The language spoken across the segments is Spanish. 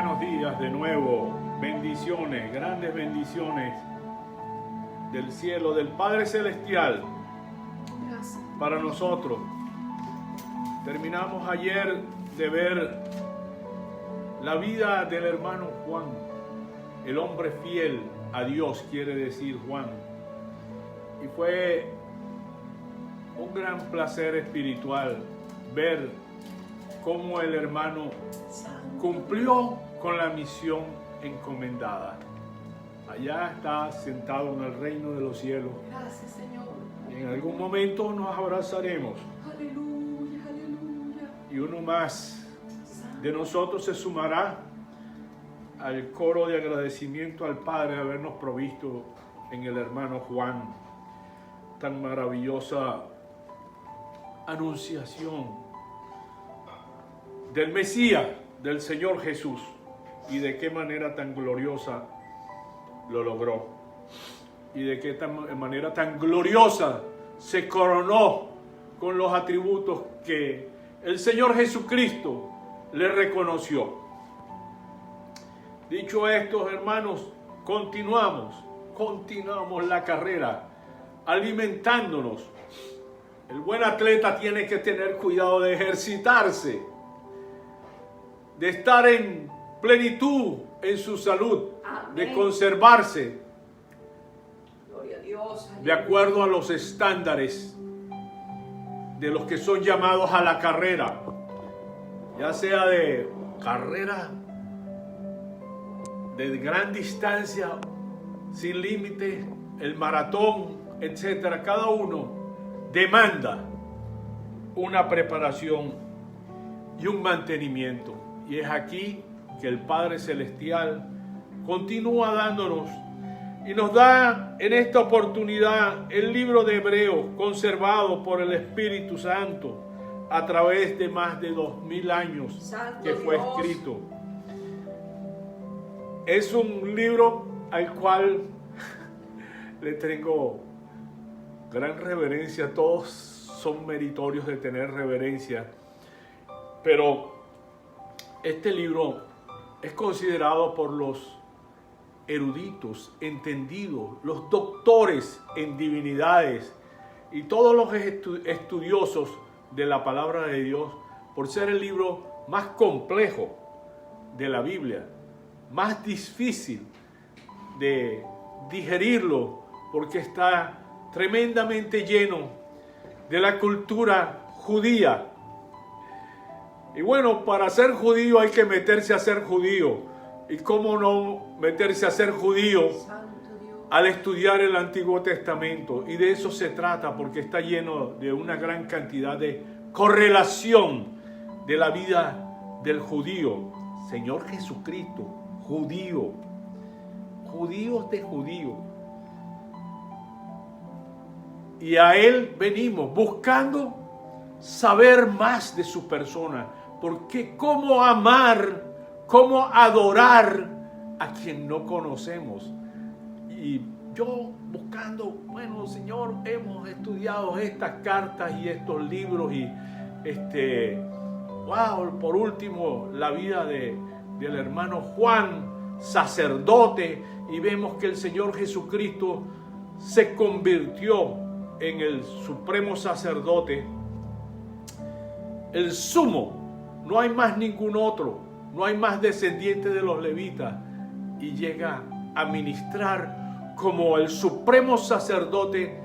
buenos días de nuevo. Bendiciones, grandes bendiciones del cielo, del Padre Celestial. Gracias. Para nosotros. Terminamos ayer de ver la vida del hermano Juan, el hombre fiel a Dios, quiere decir Juan. Y fue un gran placer espiritual ver cómo el hermano cumplió con la misión encomendada. Allá está sentado en el reino de los cielos. Gracias, Señor. Y en algún momento nos abrazaremos. Aleluya, aleluya. Y uno más de nosotros se sumará al coro de agradecimiento al Padre de habernos provisto en el hermano Juan. Tan maravillosa anunciación del Mesías, del Señor Jesús, y de qué manera tan gloriosa lo logró, y de qué manera tan gloriosa se coronó con los atributos que el Señor Jesucristo le reconoció. Dicho esto, hermanos, continuamos la carrera, alimentándonos. El buen atleta tiene que tener cuidado de ejercitarse, de estar en plenitud en su salud, Amén. de conservarse Gloria a Dios. de acuerdo a los estándares de los que son llamados a la carrera, ya sea de carrera de gran distancia, sin límite, el maratón, etcétera. Cada uno demanda una preparación y un mantenimiento. Y es aquí que el Padre Celestial continúa dándonos y nos da en esta oportunidad el libro de Hebreos, conservado por el Espíritu Santo a través de más de 2000 años Santo que fue Dios. escrito. Es un libro al cual le tengo gran reverencia. Todos son meritorios de tener reverencia, pero este libro es considerado por los eruditos, entendidos, los doctores en divinidades y todos los estudiosos de la palabra de Dios por ser el libro más complejo de la Biblia, más difícil de digerirlo, porque está tremendamente lleno de la cultura judía. Y bueno, para ser judío hay que meterse a ser judío. ¿Y cómo no meterse a ser judío Santo Dios. al estudiar el Antiguo Testamento? Y de eso se trata, porque está lleno de una gran cantidad de correlación de la vida del judío. Señor Jesucristo, judío, judíos de judío. Y a Él venimos buscando saber más de su persona, porque cómo amar, cómo adorar a quien no conocemos. Y yo buscando, bueno, Señor, hemos estudiado estas cartas y estos libros y por último la vida del hermano Juan, sacerdote, y vemos que el Señor Jesucristo se convirtió en el supremo sacerdote, el sumo. No hay más ningún otro, no hay más descendiente de los levitas, y llega a ministrar como el supremo sacerdote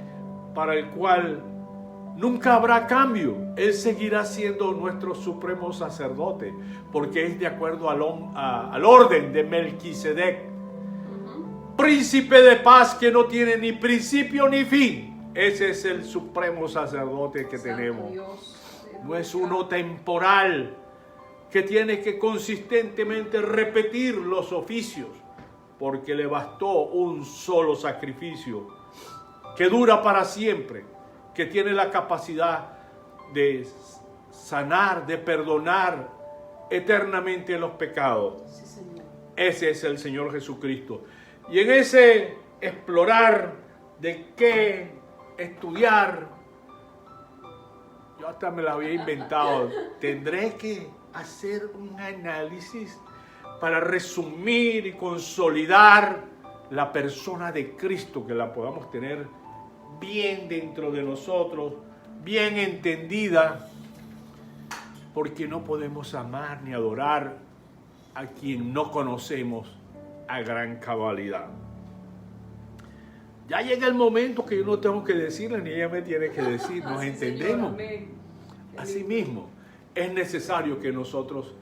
para el cual nunca habrá cambio. Él seguirá siendo nuestro supremo sacerdote, porque es de acuerdo al orden de Melquisedec, príncipe de paz que no tiene ni principio ni fin. Ese es el supremo sacerdote que Santo tenemos. Dios. No es uno temporal que tiene que consistentemente repetir los oficios, porque le bastó un solo sacrificio que dura para siempre, que tiene la capacidad de sanar, de perdonar eternamente los pecados. Sí, Señor. Ese es el Señor Jesucristo. Y en ese explorar de qué estudiar, yo hasta me la había inventado, tendré que hacer un análisis para resumir y consolidar la persona de Cristo, que la podamos tener bien dentro de nosotros, bien entendida, porque no podemos amar ni adorar a quien no conocemos a gran cabalidad. Ya llega el momento que yo no tengo que decirle, ni ella me tiene que decir, nos entendemos. Asimismo, es necesario que nosotros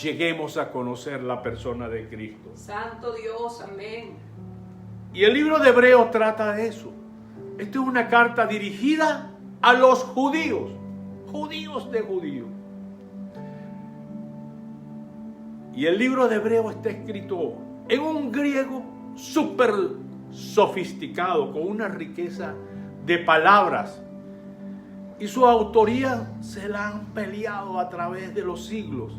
lleguemos a conocer la persona de Cristo. Santo Dios, amén. Y el libro de Hebreos trata de eso. Esta es una carta dirigida a los judíos, judíos de judíos. Y el libro de Hebreos está escrito en un griego súper sofisticado, con una riqueza de palabras. Y su autoría se la han peleado a través de los siglos.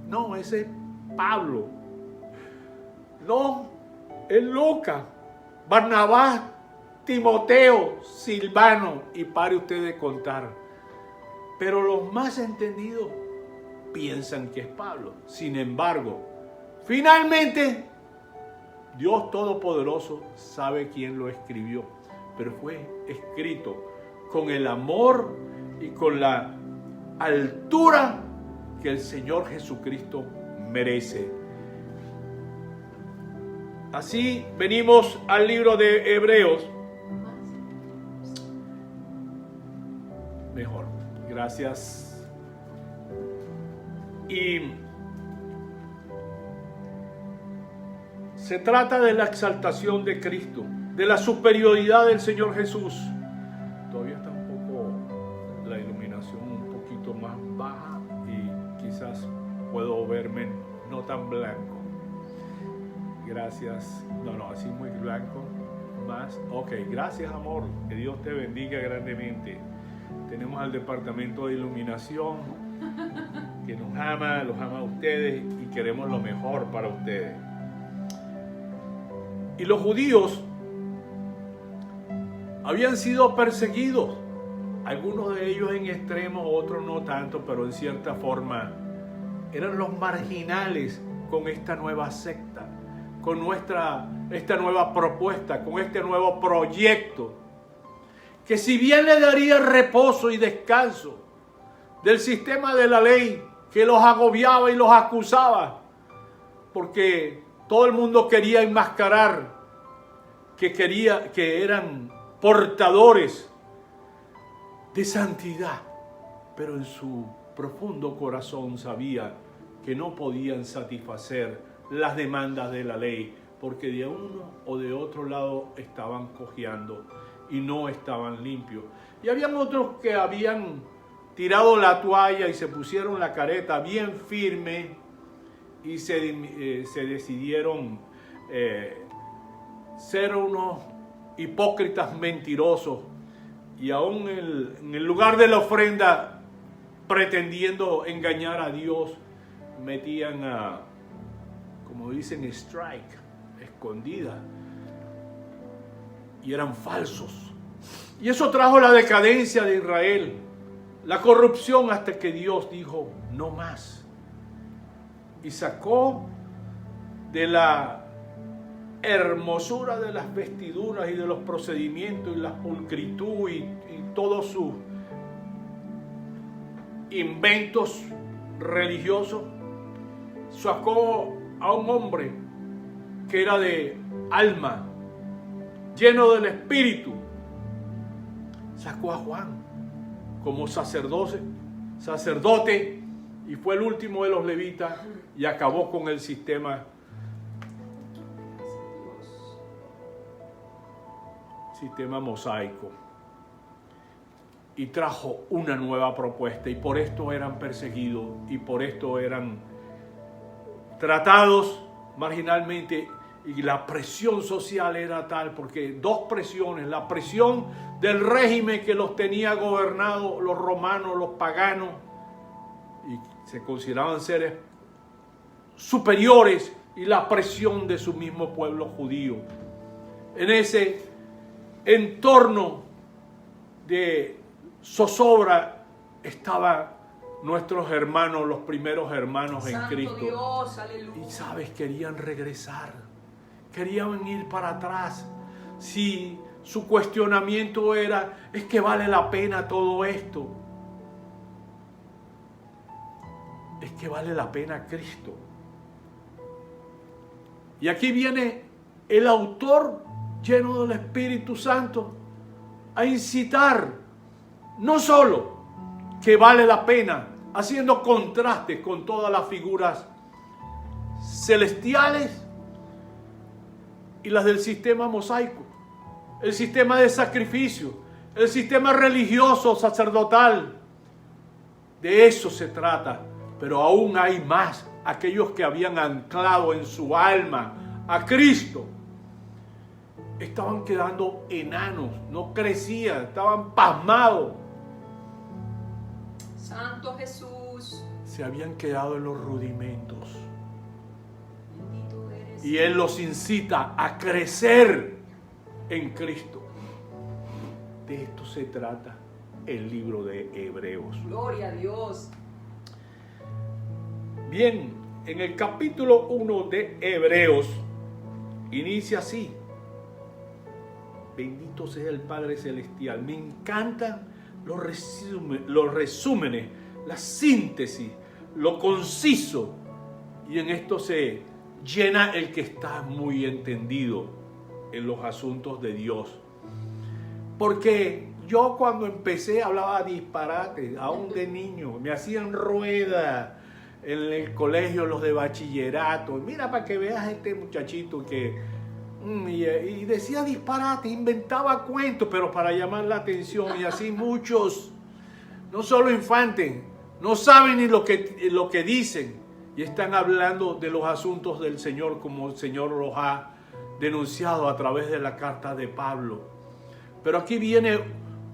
No, ese es Pablo. No, es Lucas, Barnabás, Timoteo, Silvano, y pare usted de contar. Pero los más entendidos piensan que es Pablo. Sin embargo, finalmente, Dios Todopoderoso sabe quién lo escribió, pero fue escrito con el amor y con la altura que el Señor Jesucristo merece. Así venimos al libro de Hebreos. Mejor, gracias. Y se trata de la exaltación de Cristo, de la superioridad del Señor Jesús. Todavía está un poco la iluminación un poquito más baja y quizás puedo verme no tan blanco. Gracias. No, así muy blanco. Más. Ok, gracias, amor. Que Dios te bendiga grandemente. Tenemos al departamento de iluminación que nos ama, los ama a ustedes y queremos lo mejor para ustedes. Y los judíos habían sido perseguidos, algunos de ellos en extremo, otros no tanto, pero en cierta forma eran los marginales con esta nueva secta, con esta nueva propuesta, con este nuevo proyecto, que si bien le daría reposo y descanso del sistema de la ley que los agobiaba y los acusaba, porque todo el mundo quería enmascarar que eran portadores de santidad, pero en su profundo corazón sabía que no podían satisfacer las demandas de la ley, porque de uno o de otro lado estaban cojeando y no estaban limpios. Y habían otros que habían tirado la toalla y se pusieron la careta bien firme y se decidieron ser unos hipócritas mentirosos, y aún en el lugar de la ofrenda, pretendiendo engañar a Dios, metían a, como dicen, strike, escondida, y eran falsos. Y eso trajo la decadencia de Israel, la corrupción, hasta que Dios dijo no más, y sacó de la hermosura de las vestiduras y de los procedimientos y la pulcritud y todos sus inventos religiosos, sacó a un hombre que era de alma, lleno del Espíritu. Sacó a Juan como sacerdote, y fue el último de los levitas y acabó con el sistema mosaico, y trajo una nueva propuesta, y por esto eran perseguidos y por esto eran tratados marginalmente, y la presión social era tal, porque dos presiones: la presión del régimen que los tenía gobernados, los romanos, los paganos, y se consideraban seres superiores, y la presión de su mismo pueblo judío. En ese entorno de zozobra estaba nuestros hermanos, los primeros hermanos en Santo Cristo. Dios, aleluya. Y sabes, querían regresar, querían ir para atrás. Si su cuestionamiento era, es que vale la pena todo esto. Es que vale la pena Cristo. Y aquí viene el autor lleno del Espíritu Santo a incitar, no solo que vale la pena, haciendo contrastes con todas las figuras celestiales y las del sistema mosaico, el sistema de sacrificio, el sistema religioso sacerdotal. De eso se trata, pero aún hay más. Aquellos que habían anclado en su alma a Cristo estaban quedando enanos, no crecían, estaban pasmados. Santo Jesús. Se habían quedado en los rudimentos. Bendito eres. Y Él los incita a crecer en Cristo. De esto se trata el libro de Hebreos. Gloria a Dios. Bien, en el capítulo 1 de Hebreos inicia así. Bendito sea el Padre Celestial. Me encantan los resúmenes, la síntesis, lo conciso. Y en esto se llena el que está muy entendido en los asuntos de Dios. Porque yo cuando empecé hablaba disparate, aún de niño. Me hacían rueda en el colegio, los de bachillerato. Mira para que veas este muchachito que... Y decía disparate, inventaba cuentos, pero para llamar la atención. Y así muchos, no solo infantes, no saben ni lo que dicen. Y están hablando de los asuntos del Señor como el Señor los ha denunciado a través de la carta de Pablo. Pero aquí viene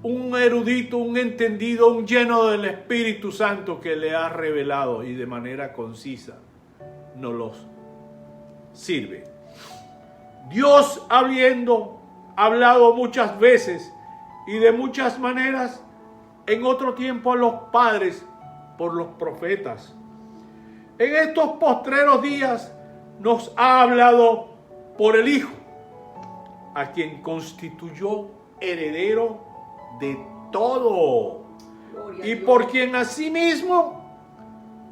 un erudito, un entendido, un lleno del Espíritu Santo que le ha revelado y de manera concisa nos los sirve. Dios, habiendo hablado muchas veces y de muchas maneras en otro tiempo a los padres por los profetas, en estos postreros días nos ha hablado por el Hijo, a quien constituyó heredero de todo Gloria a y Dios. por quien asimismo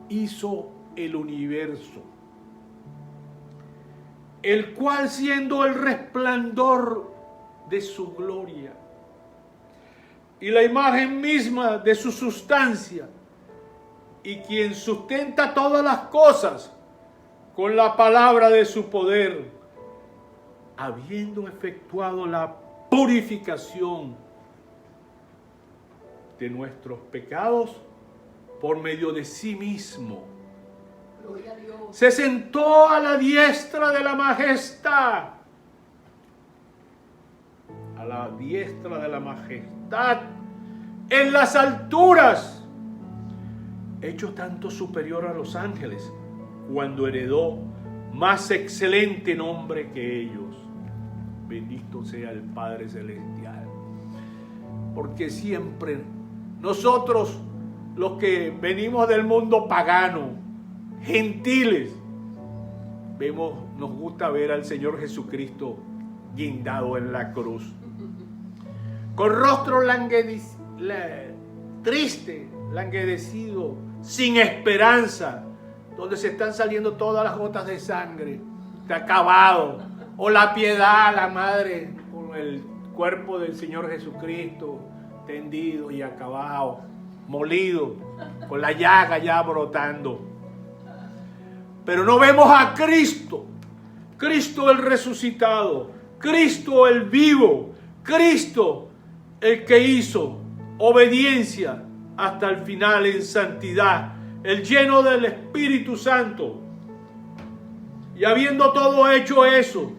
hizo el universo, el cual siendo el resplandor de su gloria y la imagen misma de su sustancia, y quien sustenta todas las cosas con la palabra de su poder, habiendo efectuado la purificación de nuestros pecados por medio de sí mismo, Gloria a Dios. se sentó a la diestra de la majestad. A la diestra de la majestad en las alturas, hecho tanto superior a los ángeles, cuando heredó más excelente nombre que ellos. Bendito sea el Padre Celestial. Porque siempre nosotros, los que venimos del mundo pagano, gentiles, nos gusta ver al Señor Jesucristo guindado en la cruz, con rostro triste, languidecido, sin esperanza, donde se están saliendo todas las gotas de sangre, está acabado, o la piedad, la madre, con el cuerpo del Señor Jesucristo tendido y acabado, molido, con la llaga ya brotando. Pero no vemos a Cristo, Cristo el resucitado, Cristo el vivo, Cristo el que hizo obediencia hasta el final en santidad, el lleno del Espíritu Santo. Y habiendo todo hecho eso,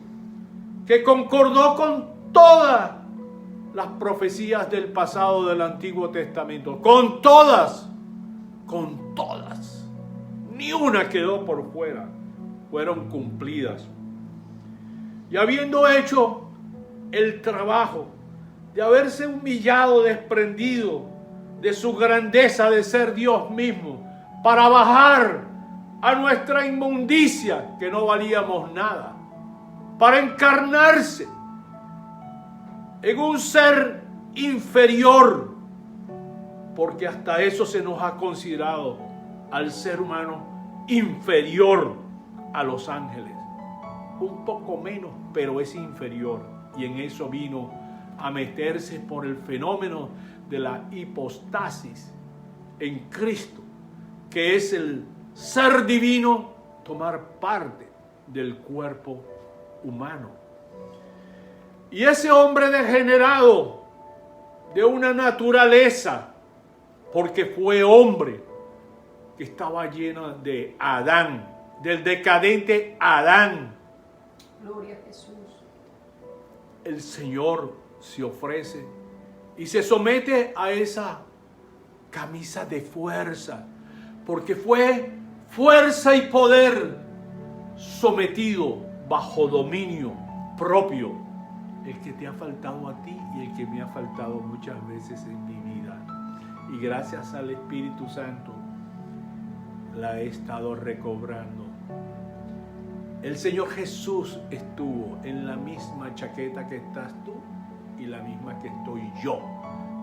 que concordó con todas las profecías del pasado del Antiguo Testamento, con todas, ni una quedó por fuera, fueron cumplidas. Y habiendo hecho el trabajo de haberse humillado, desprendido de su grandeza de ser Dios mismo para bajar a nuestra inmundicia, que no valíamos nada, para encarnarse en un ser inferior, porque hasta eso se nos ha considerado al ser humano inferior a los ángeles. Un poco menos, pero es inferior. Y en eso vino a meterse por el fenómeno de la hipostasis en Cristo, que es el ser divino tomar parte del cuerpo humano. Y ese hombre degenerado de una naturaleza, porque fue hombre, que estaba lleno de Adán, del decadente Adán. Gloria a Jesús. El Señor se ofrece y se somete a esa camisa de fuerza, porque fue fuerza y poder sometido bajo dominio propio, el que te ha faltado a ti y el que me ha faltado muchas veces en mi vida. Y gracias al Espíritu Santo la he estado recobrando. El Señor Jesús estuvo en la misma chaqueta que estás tú y la misma que estoy yo,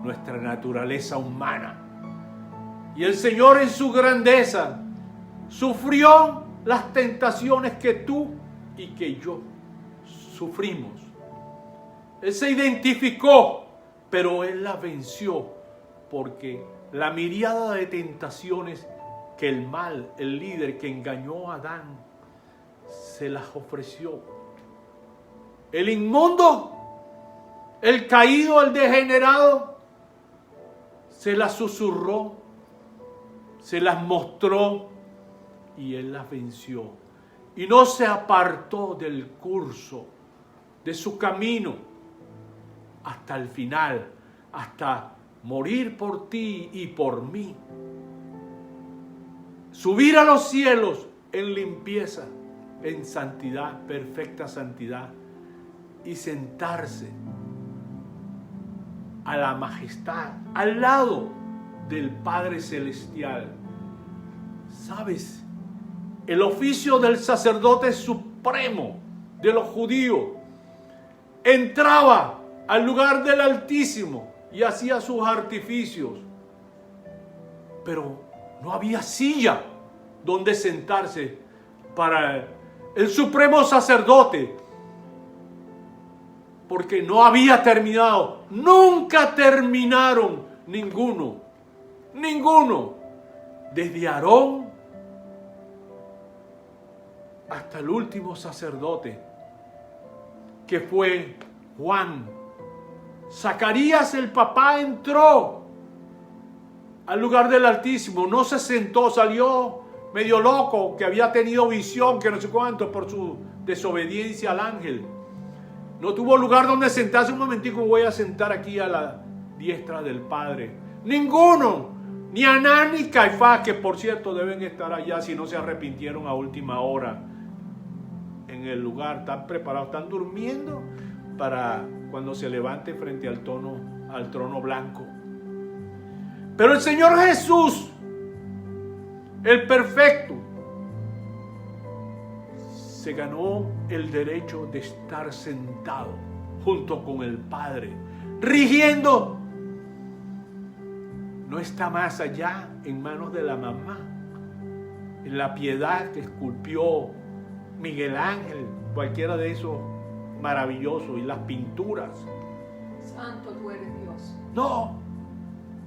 nuestra naturaleza humana. Y el Señor en su grandeza sufrió las tentaciones que tú y que yo sufrimos. Él se identificó, pero Él la venció, porque la miríada de tentaciones que el mal, el líder que engañó a Adán, se las ofreció. El inmundo, el caído, el degenerado, se las susurró, se las mostró y Él las venció. Y no se apartó del curso, de su camino, hasta el final, hasta morir por ti y por mí. Subir a los cielos en limpieza, en santidad, perfecta santidad, y sentarse a la majestad, al lado del Padre Celestial. ¿Sabes? El oficio del sacerdote supremo de los judíos entraba al lugar del Altísimo y hacía sus artificios, pero no había silla donde sentarse para el supremo sacerdote, porque no había terminado. Nunca terminaron ninguno, desde Aarón hasta el último sacerdote, que fue Juan. Zacarías, el papá, entró al lugar del Altísimo, no se sentó, salió medio loco, que había tenido visión, que no sé cuánto, por su desobediencia al ángel. No tuvo lugar donde sentarse. Un momentico, voy a sentar aquí a la diestra del Padre. Ninguno, ni Anán ni Caifás, que por cierto deben estar allá si no se arrepintieron a última hora en el lugar. Están preparados, están durmiendo para cuando se levante frente al trono blanco. Pero el Señor Jesús, el perfecto, se ganó el derecho de estar sentado junto con el Padre, rigiendo. No está más allá en manos de la mamá, en la piedad que esculpió Miguel Ángel, cualquiera de esos maravillosos, y las pinturas. Santo tú eres Dios. No,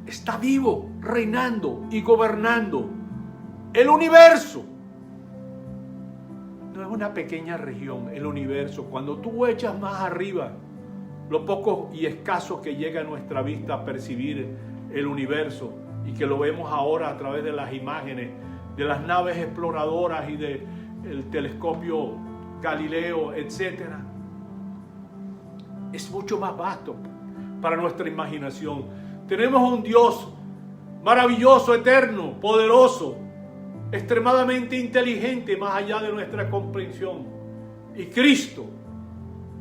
está vivo, reinando y gobernando el universo. No es una pequeña región, el universo. Cuando tú echas más arriba, lo poco y escaso que llega a nuestra vista a percibir el universo, y que lo vemos ahora a través de las imágenes de las naves exploradoras y del telescopio Galileo, etcétera, es mucho más vasto para nuestra imaginación. Tenemos un Dios maravilloso, eterno, poderoso, extremadamente inteligente, más allá de nuestra comprensión. Y Cristo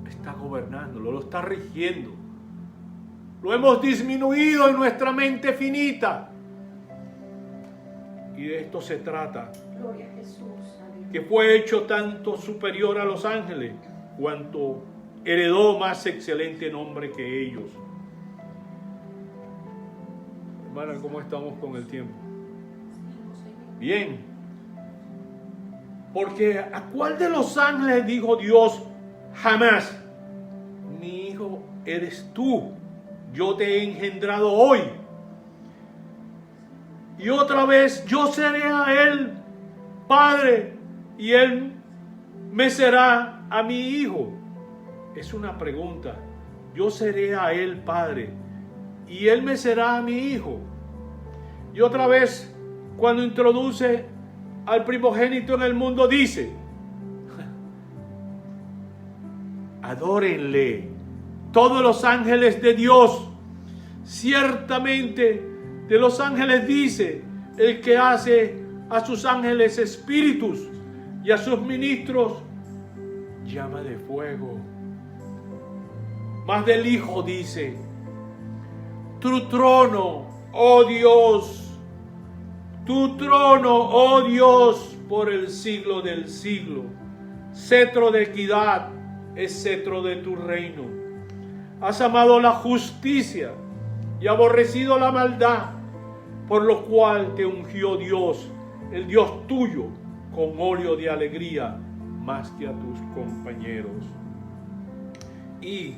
está gobernándolo, lo está rigiendo. lo hemos disminuido en nuestra mente finita. Y de esto se trata, Gloria a Jesús. que fue hecho tanto superior a los ángeles, cuanto heredó más excelente nombre que ellos. Hermana, ¿cómo estamos con el tiempo? Bien. Porque ¿a cuál de los ángeles dijo Dios jamás: mi hijo eres tú, yo te he engendrado hoy? Y otra vez, yo seré a él padre y él me será a mi hijo. Es una pregunta. Yo seré a él padre y él me será a mi hijo. Y otra vez, cuando introduce al primogénito en el mundo, dice: adórenle todos los ángeles de Dios. Ciertamente de los ángeles dice: el que hace a sus ángeles espíritus y a sus ministros llama de fuego. Mas del Hijo dice: tu trono, oh Dios, tu trono, oh Dios, por el siglo del siglo. Cetro de equidad es cetro de tu reino. Has amado la justicia y aborrecido la maldad, por lo cual te ungió Dios, el Dios tuyo, con óleo de alegría más que a tus compañeros. Y,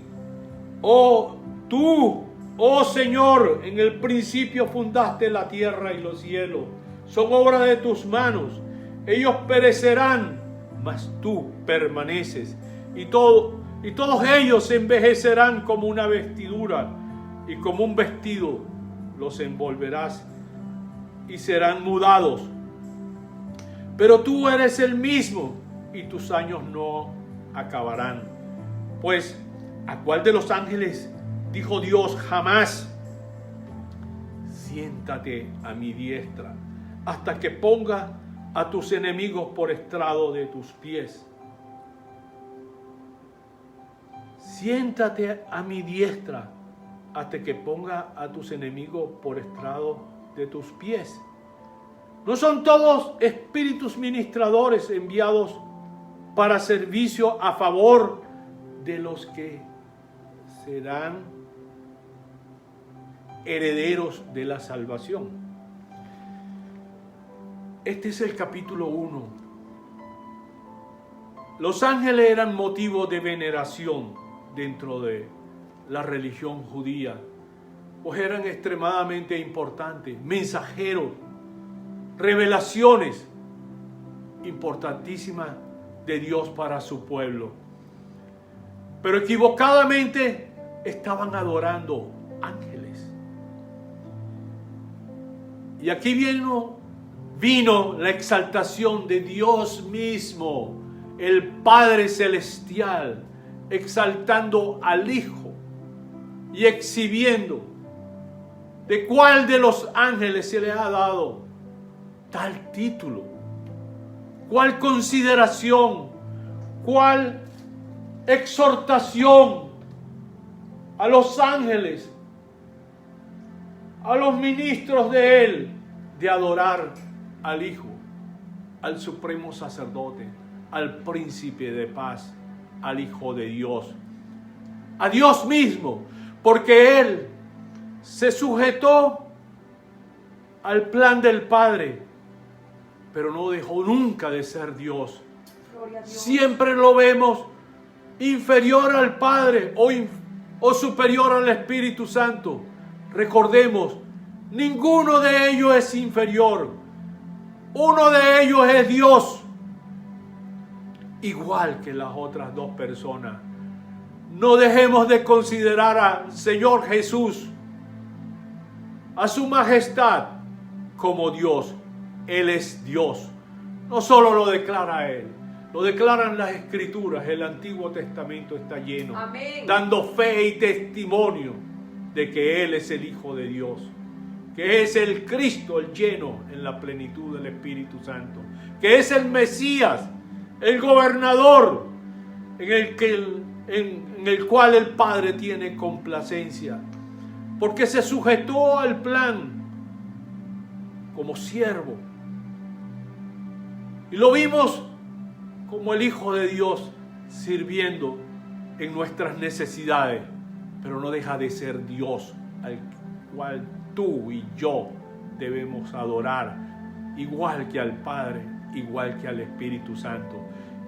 tú, oh Señor, en el principio fundaste la tierra y los cielos, son obra de tus manos. Ellos perecerán, mas tú permaneces, y todos ellos envejecerán como una vestidura, y como un vestido los envolverás y serán mudados. Pero tú eres el mismo y tus años no acabarán. Pues, ¿a cuál de los ángeles dijo Dios jamás: siéntate a mi diestra hasta que ponga a tus enemigos por estrado de tus pies? Siéntate a mi diestra hasta que ponga a tus enemigos por estrado de tus pies. ¿No son todos espíritus ministradores enviados para servicio a favor de los que serán herederos de la salvación? Este es el capítulo 1. Los ángeles eran motivo de veneración dentro de la religión judía, pues eran extremadamente importantes, mensajeros, revelaciones importantísimas de Dios para su pueblo. Pero equivocadamente estaban adorando ángeles. Y aquí vino la exaltación de Dios mismo, el Padre Celestial, exaltando al Hijo y exhibiendo de cuál de los ángeles se le ha dado tal título, cuál consideración, cuál exhortación a los ángeles, a los ministros de Él, de adorar al Hijo, al supremo sacerdote, al príncipe de paz, al Hijo de Dios, a Dios mismo, porque Él se sujetó al plan del Padre, pero no dejó nunca de ser Dios. Siempre lo vemos inferior al Padre o superior al Espíritu Santo. Recordemos, ninguno de ellos es inferior. Uno de ellos es Dios, igual que las otras dos personas. No dejemos de considerar al Señor Jesús, a su majestad, como Dios. Él es Dios. No solo lo declara Él, lo declaran las Escrituras. El Antiguo Testamento está lleno, Amén, dando fe y testimonio de que Él es el Hijo de Dios, que es el Cristo, el lleno en la plenitud del Espíritu Santo, que es el Mesías, el gobernador en el cual el Padre tiene complacencia. porque se sujetó al plan como siervo. Y lo vimos como el Hijo de Dios sirviendo en nuestras necesidades, pero no deja de ser Dios al cual tú y yo debemos adorar, igual que al Padre, igual que al Espíritu Santo.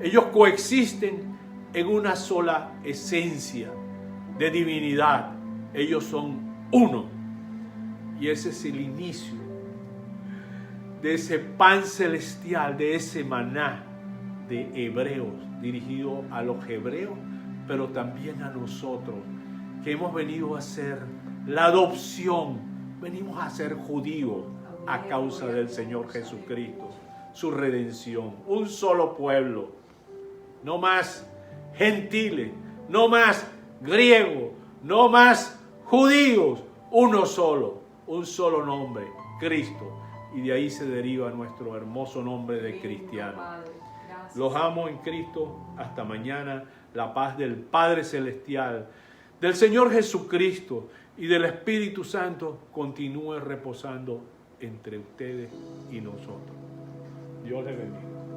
Ellos coexisten en una sola esencia de divinidad. Ellos son uno. Y ese es el inicio de ese pan celestial, de ese maná de Hebreos, dirigido a los hebreos, pero también a nosotros, que hemos venido a ser la adopción, venimos a ser judíos a causa del Señor Jesucristo, su redención, un solo pueblo, no más gentiles, no más griegos, no más judíos, uno solo, un solo nombre, Cristo. Y de ahí se deriva nuestro hermoso nombre de cristiano. Los amo en Cristo. Hasta mañana. La paz del Padre Celestial, del Señor Jesucristo y del Espíritu Santo continúe reposando entre ustedes y nosotros. Dios les bendiga.